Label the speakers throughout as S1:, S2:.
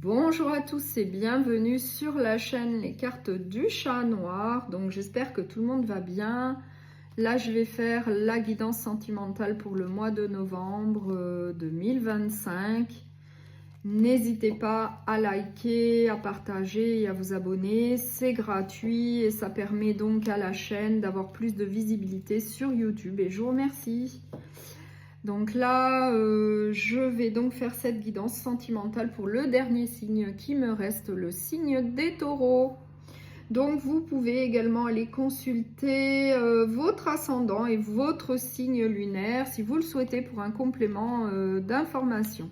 S1: Bonjour à tous et bienvenue sur la chaîne Les Cartes du Chat Noir. Donc j'espère que tout le monde va bien. Là je vais faire la guidance sentimentale pour le mois de novembre 2025. N'hésitez pas à liker, à partager et à vous abonner. C'est gratuit et ça permet donc à la chaîne d'avoir plus de visibilité sur YouTube. Et je vous remercie. Donc là, je vais donc faire cette guidance sentimentale pour le dernier signe qui me reste, le signe des taureaux. Donc vous pouvez également aller consulter votre ascendant et votre signe lunaire si vous le souhaitez pour un complément d'information.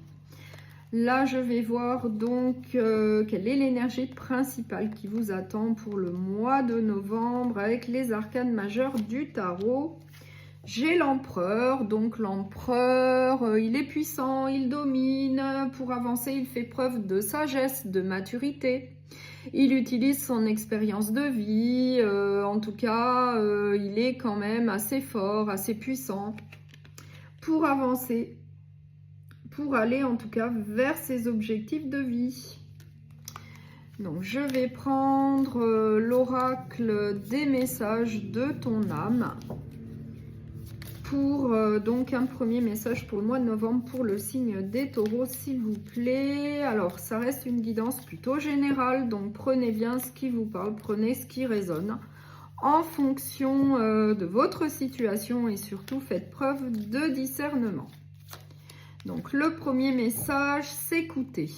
S1: Là, je vais voir donc quelle est l'énergie principale qui vous attend pour le mois de novembre avec les arcanes majeures du tarot. J'ai l'empereur, donc l'empereur, il est puissant, il domine, pour avancer il fait preuve de sagesse, de maturité. Il utilise son expérience de vie, en tout cas il est quand même assez fort, assez puissant pour avancer, pour aller en tout cas vers ses objectifs de vie. Donc je vais prendre l'oracle des messages de ton âme. Pour donc un premier message pour le mois de novembre pour le signe des taureaux, s'il vous plaît. Alors ça reste une guidance plutôt générale, donc prenez bien ce qui vous parle, prenez ce qui résonne en fonction de votre situation et surtout faites preuve de discernement. Donc le premier message, s'écouter.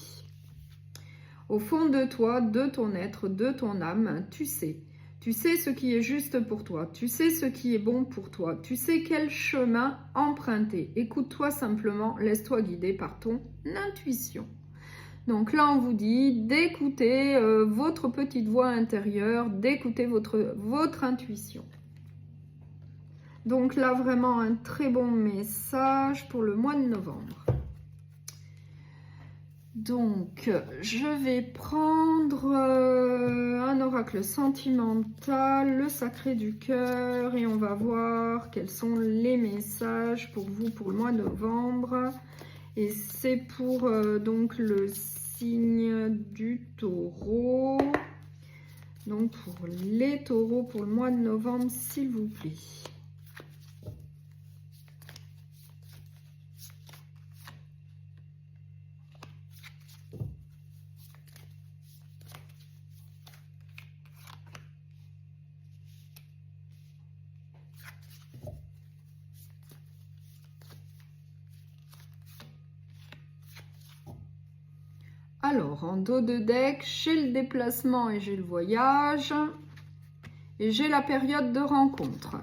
S1: Au fond de toi, de ton être, de ton âme, tu sais. Tu sais ce qui est juste pour toi, tu sais ce qui est bon pour toi, tu sais quel chemin emprunter. Écoute-toi simplement, laisse-toi guider par ton intuition. Donc là, on vous dit d'écouter votre petite voix intérieure, d'écouter votre intuition. Donc là, vraiment un très bon message pour le mois de novembre. Donc, je vais prendre un oracle sentimental, le sacré du cœur, et on va voir quels sont les messages pour vous pour le mois de novembre. Et c'est pour donc le signe du taureau. Donc, pour les taureaux pour le mois de novembre, s'il vous plaît. Alors, en dos de deck, j'ai le déplacement et j'ai le voyage. Et j'ai la période de rencontre.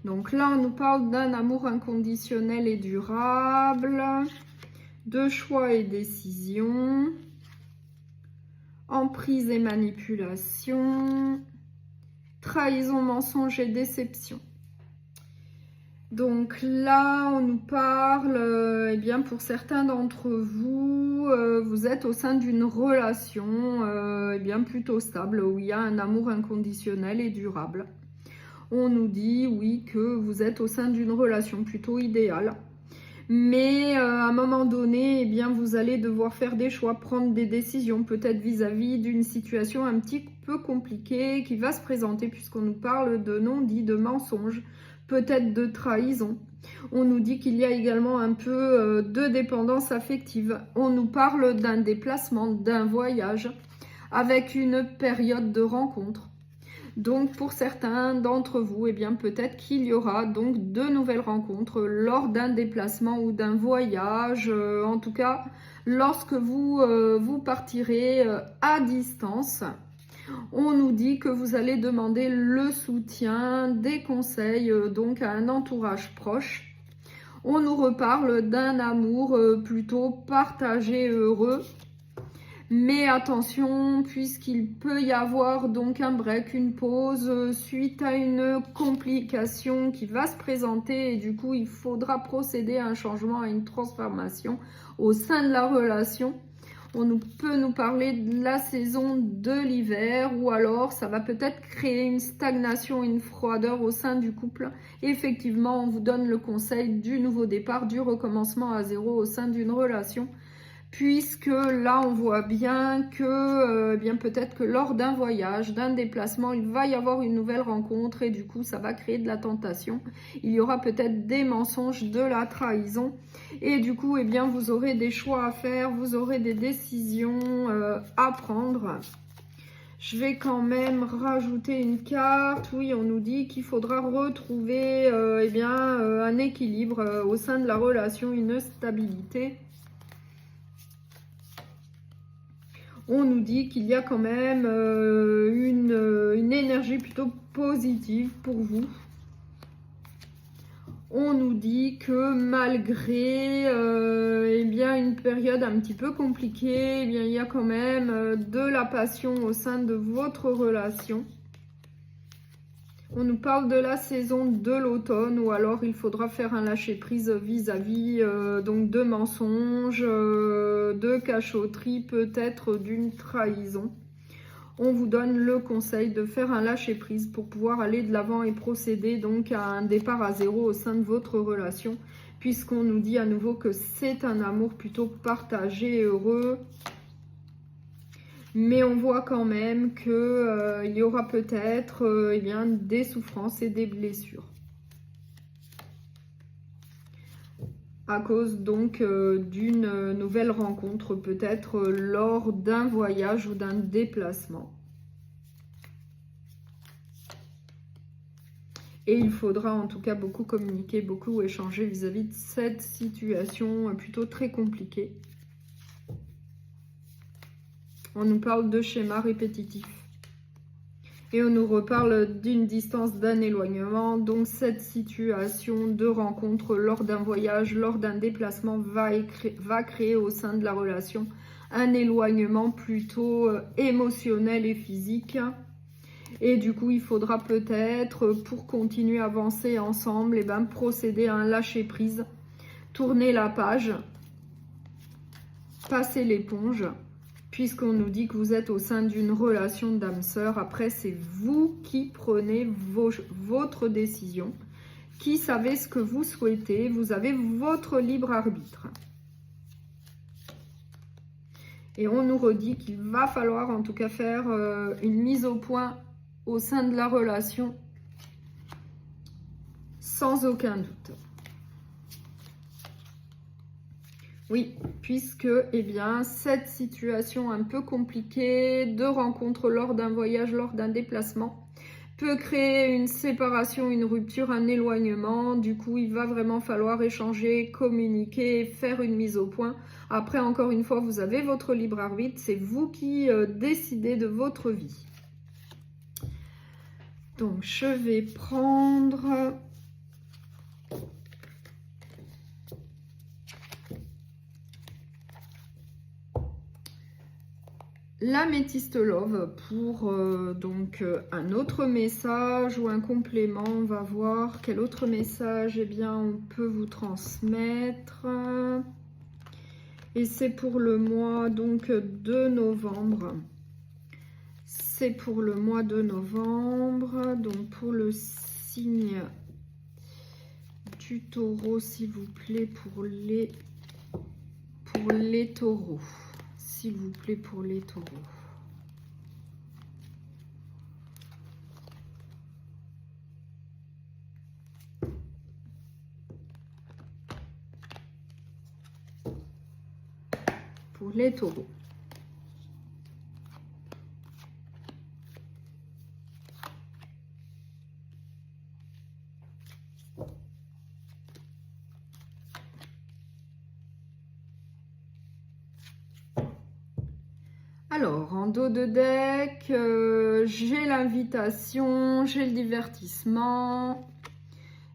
S1: Donc là, on nous parle d'un amour inconditionnel et durable, de choix et décisions, emprise et manipulation, trahison, mensonge et déception. Donc là, on nous parle, eh bien pour certains d'entre vous, vous êtes au sein d'une relation eh bien plutôt stable, où il y a un amour inconditionnel et durable. On nous dit, oui, que vous êtes au sein d'une relation plutôt idéale. Mais à un moment donné, eh bien, vous allez devoir faire des choix, prendre des décisions, peut-être vis-à-vis d'une situation un petit peu compliquée qui va se présenter, puisqu'on nous parle de non-dit, de mensonges, peut-être de trahison. On nous dit qu'il y a également un peu de dépendance affective. On nous parle d'un déplacement, d'un voyage, avec une période de rencontre. Donc pour certains d'entre vous, eh bien peut-être qu'il y aura donc de nouvelles rencontres lors d'un déplacement ou d'un voyage. En tout cas, lorsque vous partirez à distance, on nous dit que vous allez demander le soutien, des conseils donc à un entourage proche. On nous reparle d'un amour plutôt partagé, heureux. Mais attention, puisqu'il peut y avoir donc un break, une pause suite à une complication qui va se présenter et du coup il faudra procéder à un changement, à une transformation au sein de la relation. peut nous parler de la saison de l'hiver, ou alors ça va peut-être créer une stagnation, une froideur au sein du couple. Effectivement, on vous donne le conseil du nouveau départ, du recommencement à zéro au sein d'une relation. Puisque là, on voit bien que bien peut-être que lors d'un voyage, d'un déplacement, il va y avoir une nouvelle rencontre et du coup, ça va créer de la tentation. Il y aura peut-être des mensonges, de la trahison et du coup, eh bien, vous aurez des choix à faire, vous aurez des décisions à prendre. Je vais quand même rajouter une carte. Oui, on nous dit qu'il faudra retrouver eh bien, un équilibre au sein de la relation, une stabilité. On nous dit qu'il y a quand même une énergie plutôt positive pour vous. On nous dit que malgré eh bien, une période un petit peu compliquée, eh bien, il y a quand même de la passion au sein de votre relation. On nous parle de la saison de l'automne, ou alors il faudra faire un lâcher-prise vis-à-vis donc de mensonges, de cachotterie, peut-être d'une trahison. On vous donne le conseil de faire un lâcher-prise pour pouvoir aller de l'avant et procéder donc à un départ à zéro au sein de votre relation, puisqu'on nous dit à nouveau que c'est un amour plutôt partagé et heureux. Mais on voit quand même qu'il y aura peut-être eh bien, des souffrances et des blessures. À cause donc d'une nouvelle rencontre, peut-être lors d'un voyage ou d'un déplacement. Et il faudra en tout cas beaucoup communiquer, beaucoup échanger vis-à-vis de cette situation plutôt très compliquée. On nous parle de schémas répétitifs. Et on nous reparle d'une distance, d'un éloignement. Donc cette situation de rencontre lors d'un voyage, lors d'un déplacement va créer au sein de la relation un éloignement plutôt émotionnel et physique. Et du coup, il faudra peut-être, pour continuer à avancer ensemble, eh ben, procéder à un lâcher-prise, tourner la page, passer l'éponge. Puisqu'on nous dit que vous êtes au sein d'une relation d'âme sœur, après c'est vous qui prenez votre décision, qui savez ce que vous souhaitez, vous avez votre libre arbitre. Et on nous redit qu'il va falloir en tout cas faire une mise au point au sein de la relation, sans aucun doute. Oui, puisque eh bien, cette situation un peu compliquée de rencontre lors d'un voyage, lors d'un déplacement, peut créer une séparation, une rupture, un éloignement. Du coup, il va vraiment falloir échanger, communiquer, faire une mise au point. Après, encore une fois, vous avez votre libre arbitre. C'est vous qui décidez de votre vie. Donc, je vais prendre... l'améthyste love pour donc un autre message ou un complément. On va voir quel autre message eh bien, on peut vous transmettre. Et c'est pour le mois donc de novembre. C'est pour le mois de novembre. Donc pour le signe du taureau, s'il vous plaît, pour les taureaux. S'il vous plaît, pour les taureaux. Pour les taureaux. Alors, en dos de deck, j'ai l'invitation, j'ai le divertissement,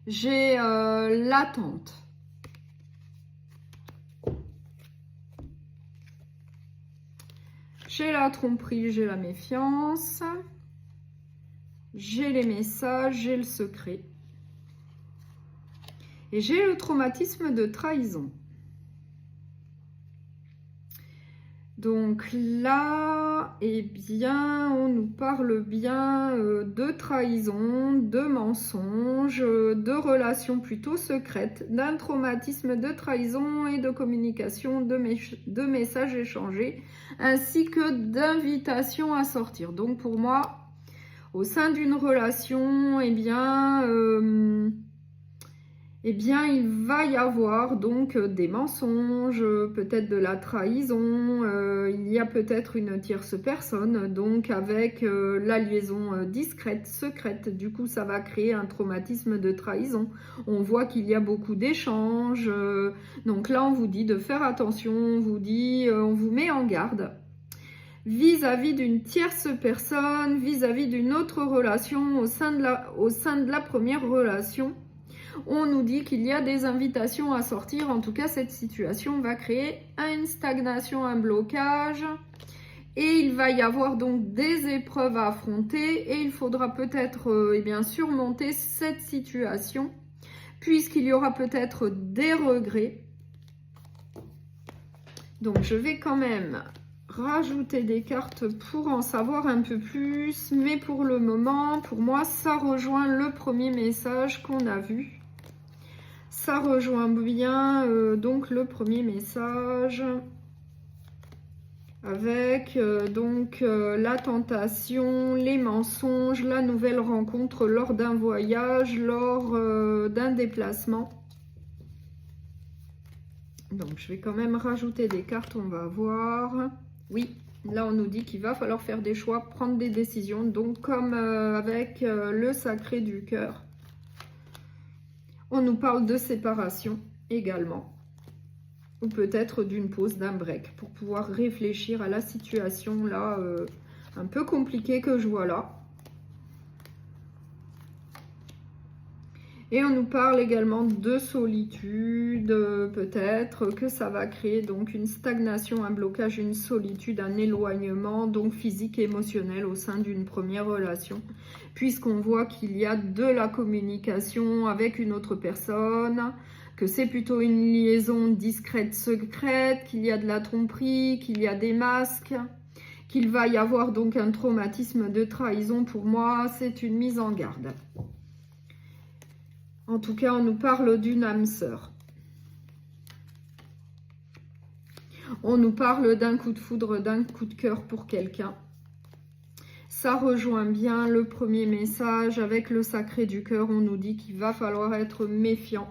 S1: j'ai l'attente. J'ai la tromperie, j'ai la méfiance, j'ai les messages, j'ai le secret. Et j'ai le traumatisme de trahison. Donc là, eh bien, on nous parle bien de trahison, de mensonges, de relations plutôt secrètes, d'un traumatisme de trahison et de communication, de messages échangés, ainsi que d'invitations à sortir. Donc pour moi, au sein d'une relation, eh bien, il va y avoir donc des mensonges, peut-être de la trahison, il y a peut-être une tierce personne, donc avec la liaison discrète, secrète, du coup ça va créer un traumatisme de trahison. On voit qu'il y a beaucoup d'échanges, donc là on vous dit de faire attention, on vous dit, on vous met en garde vis-à-vis d'une tierce personne, vis-à-vis d'une autre relation au sein de la première relation. On nous dit qu'il y a des invitations à sortir. En tout cas, cette situation va créer une stagnation, un blocage. Et il va y avoir donc des épreuves à affronter. Et il faudra peut-être surmonter cette situation. Puisqu'il y aura peut-être des regrets. Donc, je vais quand même rajouter des cartes pour en savoir un peu plus. Mais pour le moment, pour moi, ça rejoint le premier message qu'on a vu. Ça rejoint bien donc le premier message avec la tentation, les mensonges, la nouvelle rencontre lors d'un voyage, lors d'un déplacement. Donc je vais quand même rajouter des cartes, on va voir. Oui, là on nous dit qu'il va falloir faire des choix, prendre des décisions. Donc comme avec le sacré du cœur. On nous parle de séparation également, ou peut-être d'une pause, d'un break, pour pouvoir réfléchir à la situation là, un peu compliquée que je vois là. Et on nous parle également de solitude, peut-être que ça va créer donc une stagnation, un blocage, une solitude, un éloignement, donc physique et émotionnel au sein d'une première relation. Puisqu'on voit qu'il y a de la communication avec une autre personne, que c'est plutôt une liaison discrète, secrète, qu'il y a de la tromperie, qu'il y a des masques, qu'il va y avoir donc un traumatisme de trahison. Pour moi, c'est une mise en garde. En tout cas, on nous parle d'une âme sœur. On nous parle d'un coup de foudre, d'un coup de cœur pour quelqu'un. Ça rejoint bien le premier message avec le sacré du cœur. On nous dit qu'il va falloir être méfiant,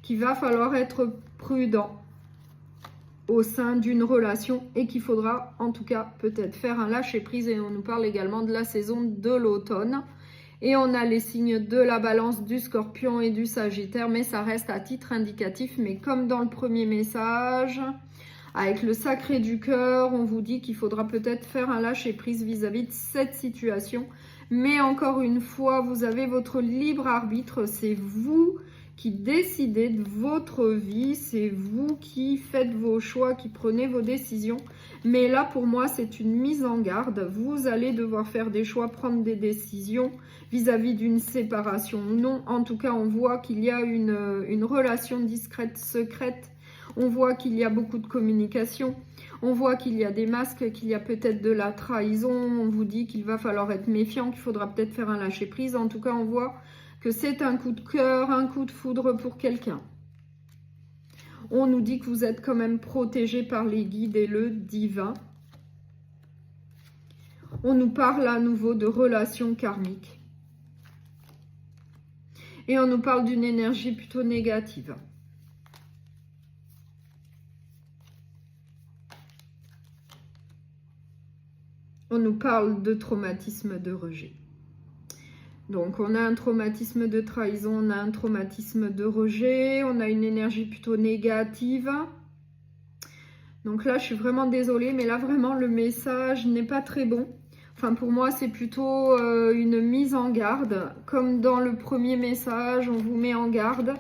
S1: qu'il va falloir être prudent au sein d'une relation et qu'il faudra en tout cas peut-être faire un lâcher-prise. Et on nous parle également de la saison de l'automne. Et on a les signes de la balance, du scorpion et du sagittaire, mais ça reste à titre indicatif. Mais comme dans le premier message, avec le sacré du cœur, on vous dit qu'il faudra peut-être faire un lâcher-prise vis-à-vis de cette situation. Mais encore une fois, vous avez votre libre arbitre, c'est vous qui décidez de votre vie, c'est vous qui faites vos choix, qui prenez vos décisions. Mais là, pour moi, c'est une mise en garde. Vous allez devoir faire des choix, prendre des décisions vis-à-vis d'une séparation ou non. En tout cas, on voit qu'il y a une relation discrète, secrète. On voit qu'il y a beaucoup de communication. On voit qu'il y a des masques, qu'il y a peut-être de la trahison. On vous dit qu'il va falloir être méfiant, qu'il faudra peut-être faire un lâcher-prise. En tout cas, on voit que c'est un coup de cœur, un coup de foudre pour quelqu'un. On nous dit que vous êtes quand même protégé par les guides et le divin. On nous parle à nouveau de relations karmiques. Et on nous parle d'une énergie plutôt négative. On nous parle de traumatisme de rejet. Donc, on a un traumatisme de trahison, on a un traumatisme de rejet, on a une énergie plutôt négative. Donc là, je suis vraiment désolée, mais là, vraiment, le message n'est pas très bon. Enfin, pour moi, c'est plutôt une mise en garde. Comme dans le premier message, on vous met en garde.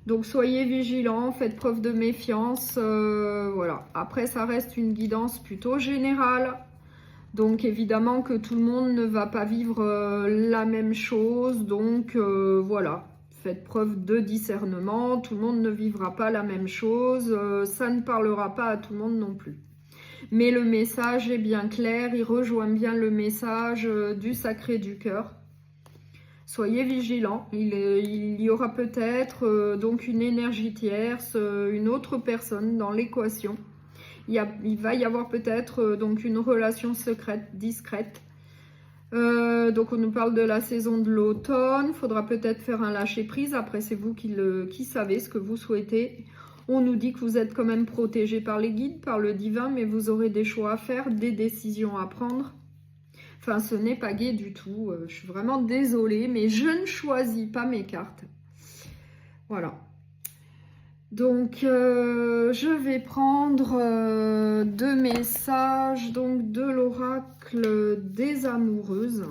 S1: Donc, soyez vigilants, faites preuve de méfiance. Voilà. Après, ça reste une guidance plutôt générale. Donc évidemment que tout le monde ne va pas vivre la même chose, donc voilà, faites preuve de discernement. Tout le monde ne vivra pas la même chose. Ça ne parlera pas à tout le monde non plus. Mais le message est bien clair. Il rejoint bien le message du sacré du cœur. Soyez vigilants. Il y aura peut-être donc une énergie tierce, une autre personne dans l'équation. Il va y avoir peut-être donc une relation secrète, discrète. Donc on nous parle de la saison de l'automne. Il faudra peut-être faire un lâcher-prise. Après, c'est vous qui savez ce que vous souhaitez. On nous dit que vous êtes quand même protégé par les guides, par le divin, mais vous aurez des choix à faire, des décisions à prendre. Enfin, ce n'est pas gai du tout. Je suis vraiment désolée, mais je ne choisis pas mes cartes. Voilà. Donc, je vais prendre 2 messages donc, de l'oracle des amoureuses.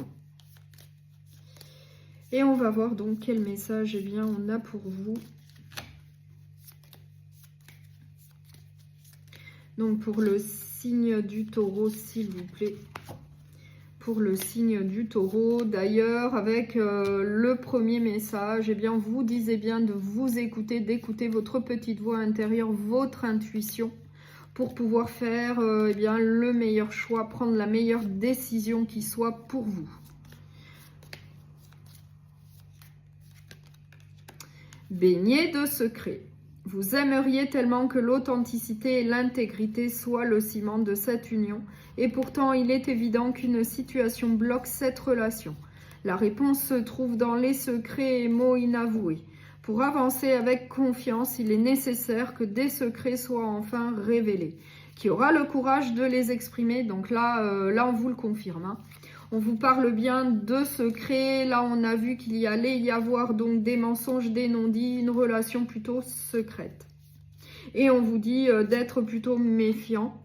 S1: Et on va voir donc quel message on a pour vous. Donc, pour le signe du taureau, s'il vous plaît. Pour le signe du taureau. D'ailleurs, avec le premier message, vous disiez bien de vous écouter, d'écouter votre petite voix intérieure, votre intuition, pour pouvoir faire le meilleur choix, prendre la meilleure décision qui soit pour vous. Baigné de secrets. Vous aimeriez tellement que l'authenticité et l'intégrité soient le ciment de cette union. Et pourtant, il est évident qu'une situation bloque cette relation. La réponse se trouve dans les secrets et mots inavoués. Pour avancer avec confiance, il est nécessaire que des secrets soient enfin révélés. Qui aura le courage de les exprimer? Donc là on vous le confirme. Hein. On vous parle bien de secrets. Là, on a vu qu'il y allait y avoir donc des mensonges, des non-dits, une relation plutôt secrète. Et on vous dit d'être plutôt méfiant.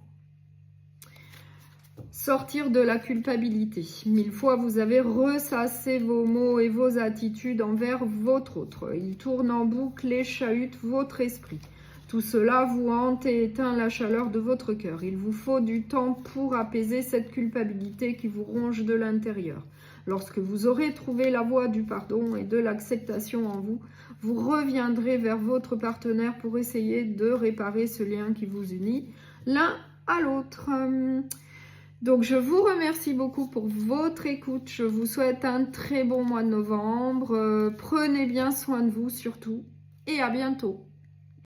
S1: Sortir de la culpabilité. 1000 fois, vous avez ressassé vos mots et vos attitudes envers votre autre. Il tourne en boucle et chahute votre esprit. Tout cela vous hante et éteint la chaleur de votre cœur. Il vous faut du temps pour apaiser cette culpabilité qui vous ronge de l'intérieur. Lorsque vous aurez trouvé la voie du pardon et de l'acceptation en vous, vous reviendrez vers votre partenaire pour essayer de réparer ce lien qui vous unit l'un à l'autre. Donc, je vous remercie beaucoup pour votre écoute. Je vous souhaite un très bon mois de novembre. Prenez bien soin de vous surtout et à bientôt.